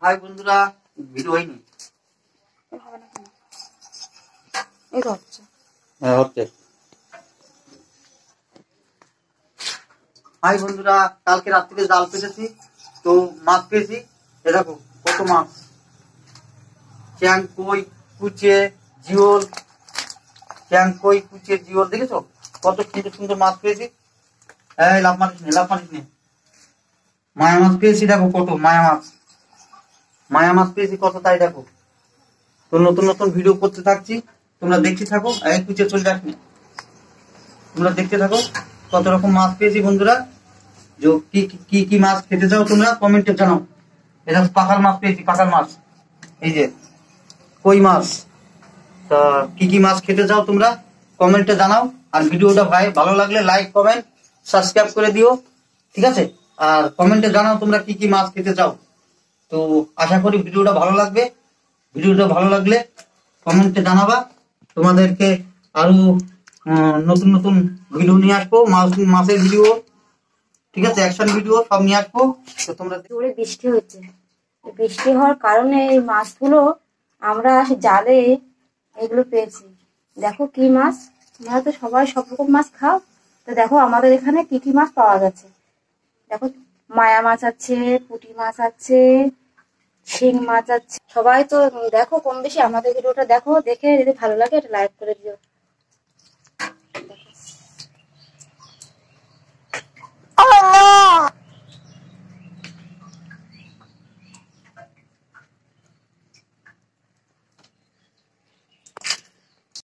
High বন্ধুরা, video হয়নি হচ্ছে। হাই বন্ধুরা, কালকে রাত্রিতে জাল পেতেছি, তো মাছ পেয়েছি। এ দেখো কত মাছ, চ্যাং, কই, কুচে, জিওল। চ্যাং, কই, কুচে, জিওল দেখেছো কত সুন্দর সুন্দর মাছ পেয়েছি। এই লাভ মারিস নে। মায়া মাছ পেয়েছি, দেখো কত মায়া মাছ পেয়েছি কত, তাই দেখো। তো নতুন নতুন ভিডিও করতে থাকছি, তোমরা দেখতে থাকো। এই কুচে চলে যাস না, তোমরা দেখতে থাকো কত রকম মাছ পেয়েছি বন্ধুরা। যে কি কি মাছ খেতে চাও তোমরা কমেন্টে জানাও। এটা পাকাল মাছ পেয়েছি, পাকাল মাছ। এই যে কই মাছ। তা কি কি মাছ খেতে চাও তোমরা কমেন্টে জানাও। আর ভিডিওটা ভালো লাগলে লাইক, কমেন্ট, সাবস্ক্রাইব করে দিও, ঠিক আছে। আর কমেন্টে জানাও তোমরা কি কি মাছ খেতে চাও। তো আশা করি ভিডিওটা ভালো লাগবে। ভিডিওটা ভালো লাগলে কমেন্টে জানাবা। তোমাদেরকে আরো নতুন নতুন ভিডিও নিয়ে আসবো, মাছের ভিডিও, ঠিক আছে, অ্যাকশন ভিডিও সব নিয়ে আসবো। তো তোমরা জোরে বৃষ্টি হচ্ছে, বৃষ্টি হওয়ার কারণে এই মাছগুলো আমরা জালে এগুলো পেয়েছি। দেখো কি মাছ, তোমরা তো সবাই সব রকম মাছ খাও, তো দেখো আমাদের এখানে কি কি মাছ পাওয়া গেছে। দেখো মায়া মাছ আছে, পুঁটি মাছ আছে, শিং মাছ আছে। সবাই তো দেখো কম বেশি আমাদের ভিডিওটা দেখো, দেখে যদি ভালো লাগে এটা লাইক করে দিও।